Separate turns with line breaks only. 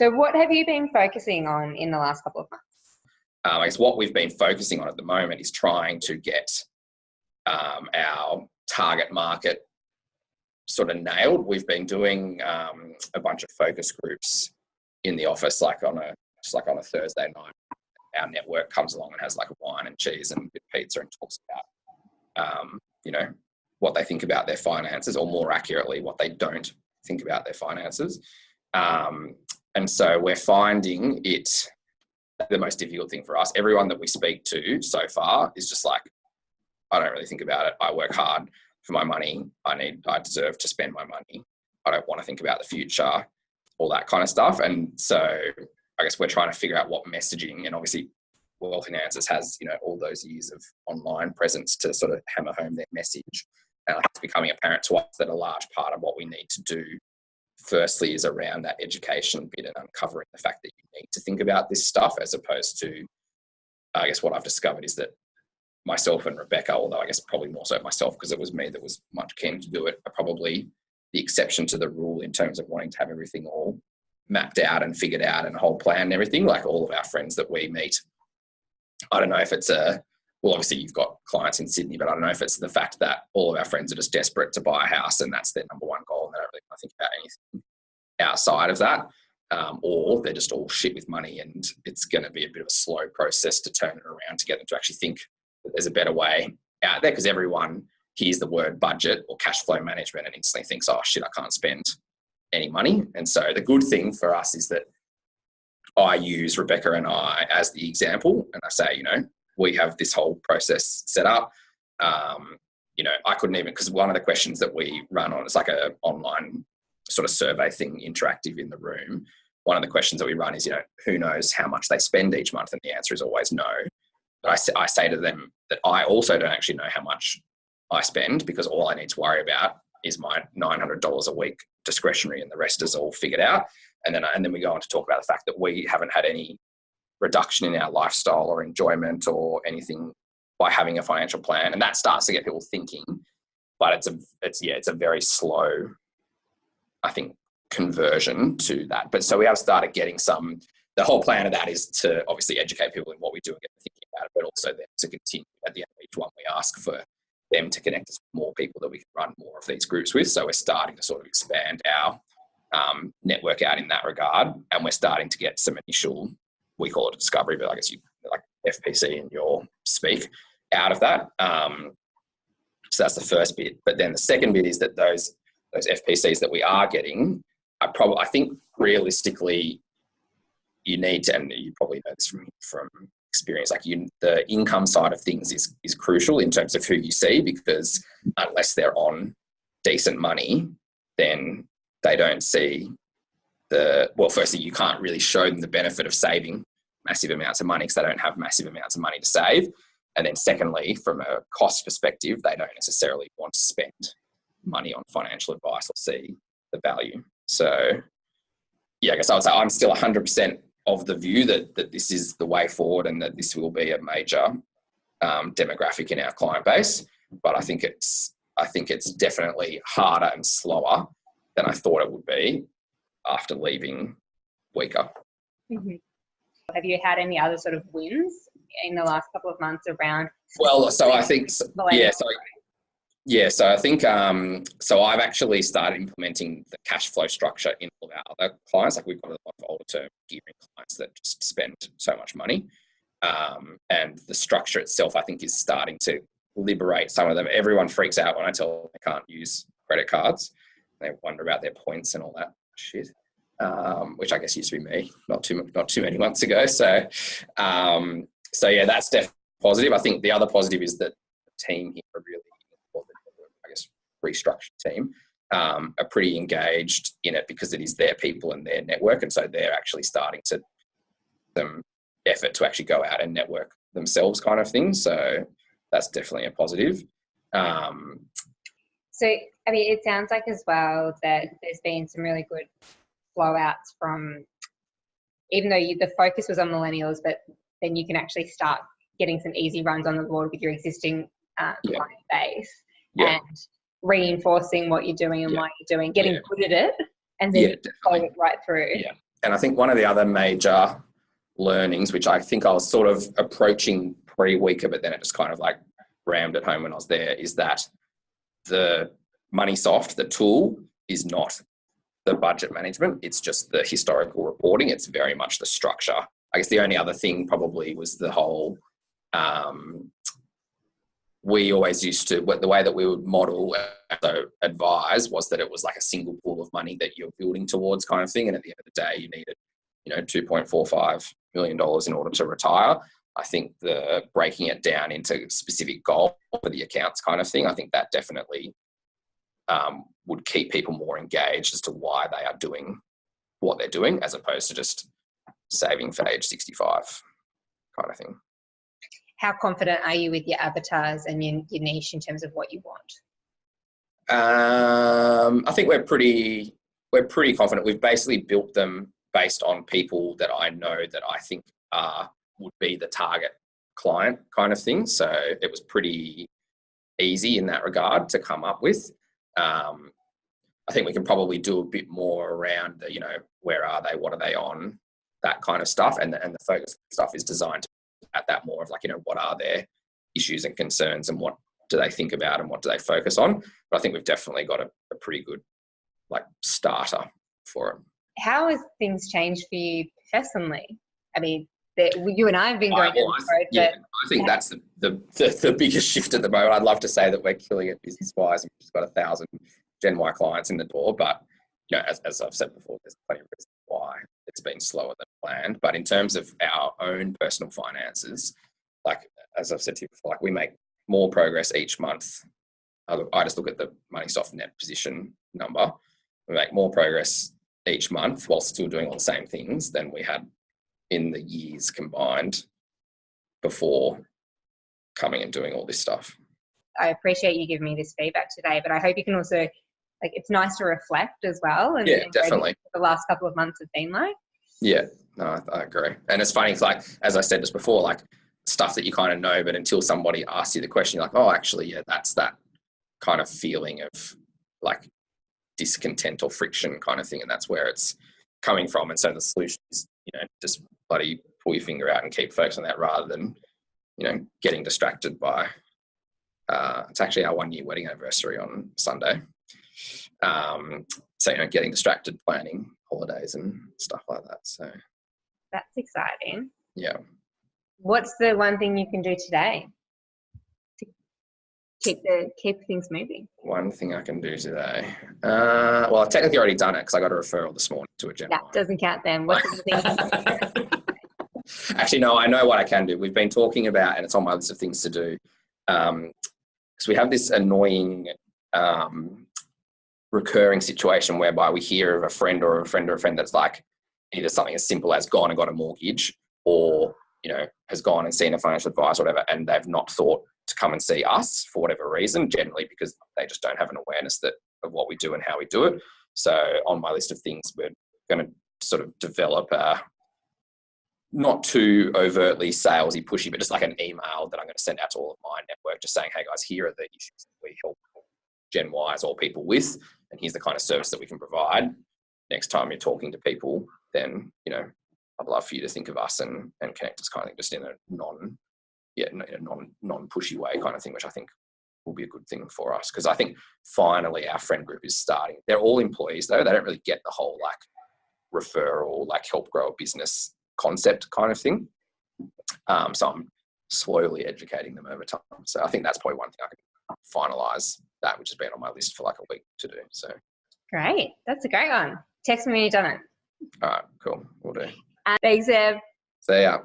So what have you been focusing on in the last couple of months?
I guess what we've been focusing on at the moment is trying to get our target market sort of nailed. We've been doing a bunch of focus groups in the office, like on a Thursday night. Our network comes along and has like a wine and cheese and a bit of pizza and talks about, what they think about their finances, or more accurately, what they don't think about their finances. And so we're finding it the most difficult thing for us. Everyone that we speak to so far is just like, I don't really think about it. I work hard for my money. I deserve to spend my money. I don't want to think about the future, all that kind of stuff. And so I guess we're trying to figure out what messaging, and obviously Wealthy Answers has, all those years of online presence to sort of hammer home their message. And it's becoming apparent to us that a large part of what we need to do firstly is around that education bit and uncovering the fact that you need to think about this stuff, as opposed to, I guess what I've discovered is that myself and Rebecca, although I guess probably more so myself because it was me that was much keen to do it, are probably the exception to the rule in terms of wanting to have everything all mapped out and figured out and a whole plan and everything. Like all of our friends that we meet, I don't know if it's well, obviously you've got clients in Sydney, but I don't know if it's the fact that all of our friends are just desperate to buy a house and that's their number one goal and they don't really want to think about anything outside of that, or they're just all shit with money and it's going to be a bit of a slow process to turn it around to get them to actually think that there's a better way out there, because everyone hears the word budget or cash flow management and instantly thinks, oh shit, I can't spend any money. And so the good thing for us is that I use Rebecca and I as the example, and I say, we have this whole process set up. I couldn't even, because one of the questions that we run on, it's like a online sort of survey thing, interactive in the room. One of the questions that we run is, who knows how much they spend each month? And the answer is always no. But I say to them that I also don't actually know how much I spend, because all I need to worry about is my $900 a week discretionary, and the rest is all figured out. And then we go on to talk about the fact that we haven't had any reduction in our lifestyle or enjoyment or anything by having a financial plan. And that starts to get people thinking, but it's a very slow, I think, conversion to that. But so we have started getting the whole plan of that is to obviously educate people in what we do and get them thinking about it, but also then to continue at the end of each one, we ask for them to connect us with more people that we can run more of these groups with. So we're starting to sort of expand our network out in that regard. And we're starting to get some initial, we call it a discovery, but I guess you like FPC in your speak out of that. So that's the first bit. But then the second bit is that those FPCs that we are getting, I think realistically, you need to, and you probably know this from experience, like the income side of things is crucial in terms of who you see, because unless they're on decent money, then they don't see firstly, you can't really show them the benefit of saving massive amounts of money because they don't have massive amounts of money to save. And then secondly, from a cost perspective, they don't necessarily want to spend money on financial advice or see the value. So yeah, I guess I would say I'm still 100% of the view that this is the way forward and that this will be a major demographic in our client base. But I think it's definitely harder and slower than I thought it would be after leaving WECA.
Mm-hmm. Have you had any other sort of wins in the last couple of months around?
Well, so I think, so I think, so I've actually started implementing the cash flow structure in all of our other clients. Like we've got a lot of older term gearing clients that just spend so much money. And the structure itself, I think, is starting to liberate some of them. Everyone freaks out when I tell them they can't use credit cards. They wonder about their points and all that shit, which I guess used to be me not too many months ago. So yeah, that's definitely positive. I think the other positive is that the team here are really, I guess, restructured team, are pretty engaged in it because it is their people and their network. And so they're actually starting to some effort to actually go out and network themselves kind of thing. So that's definitely a positive.
So, I mean, it sounds like as well that there's been some really good flow outs from, even though the focus was on millennials, but then you can actually start getting some easy runs on the board with your existing client base and reinforcing what you're doing and why you're doing, getting good at it, and then follow it right through.
Yeah. I think one of the other major learnings, which I think I was sort of approaching pre-WECA, but then it just kind of like rammed it home when I was there, is that the MoneySoft, the tool, is not the budget management. It's just the historical reporting. It's very much the structure. I guess the only other thing probably was the whole, we always used to, the way that we would model, so advise, was that it was like a single pool of money that you're building towards kind of thing. And at the end of the day, you needed, $2.45 million in order to retire. I think the breaking it down into specific goals for the accounts kind of thing, I think that definitely would keep people more engaged as to why they are doing what they're doing, as opposed to just saving for age 65 kind of thing.
How confident are you with your avatars and your niche in terms of what you want?
I think we're pretty confident. We've basically built them based on people that I know that I think would be the target client kind of thing. So it was pretty easy in that regard to come up with. I think we can probably do a bit more around the, where are they, what are they on, that kind of stuff. And the focus stuff is designed at that more of like, what are their issues and concerns and what do they think about and what do they focus on. But I think we've definitely got a pretty good like starter for it.
How has things changed for you personally? I mean, you and I have been going down this road.
Yeah, I think that's the biggest shift at the moment. I'd love to say that we're killing it business-wise and we've just got 1,000 Gen Y clients in the door, but as I've said before, there's plenty of reasons why it's been slower than planned. But in terms of our own personal finances, like as I've said to you before, like we make more progress each month. I just look at the MoneySoft net position number. We make more progress each month while still doing all the same things than we had in the years combined before coming and doing all this stuff.
I appreciate you giving me this feedback today, but I hope you can also, it's nice to reflect as well. And
yeah, definitely.
The last couple of months have been like.
Yeah, no, I agree. And it's funny, it's like, as I said just before, like stuff that you kind of know, but until somebody asks you the question, you're like, oh, actually, yeah, that's that kind of feeling of like discontent or friction kind of thing. And that's where it's coming from. And so the solution is, just bloody pull your finger out and keep focused on that rather than, getting distracted by, it's actually our 1-year wedding anniversary on Sunday. So, getting distracted planning holidays and stuff like that. So
that's exciting.
Yeah.
What's the one thing you can do today to keep things moving?
One thing I can do today. Well, I've technically already done it because I got a referral this morning to a gym.
That doesn't count then. What's the thing?
Actually, no, I know what I can do. We've been talking about, and it's on my list of things to do, because we have this annoying recurring situation whereby we hear of a friend that's like either something as simple as gone and got a mortgage or, has gone and seen a financial advisor or whatever, and they've not thought to come and see us for whatever reason, generally because they just don't have an awareness of what we do and how we do it. So on my list of things, we're going to sort of develop a not too overtly salesy, pushy, but just like an email that I'm going to send out to all of my network just saying, hey guys, here are the issues that we help Gen Ys or people with, and here's the kind of service that we can provide. Next time you're talking to people, then, I'd love for you to think of us and connect us kind of just in a non-pushy way kind of thing, which I think will be a good thing for us. Because I think finally our friend group is starting. They're all employees though. They don't really get the whole like referral, like help grow a business concept kind of thing. So I'm slowly educating them over time. So I think that's probably one thing I can finalise that, which has been on my list for like a week to do. So
great. That's a great one. Text me when you've done it.
All right, cool. We'll do.
Thanks, Ev.
See ya.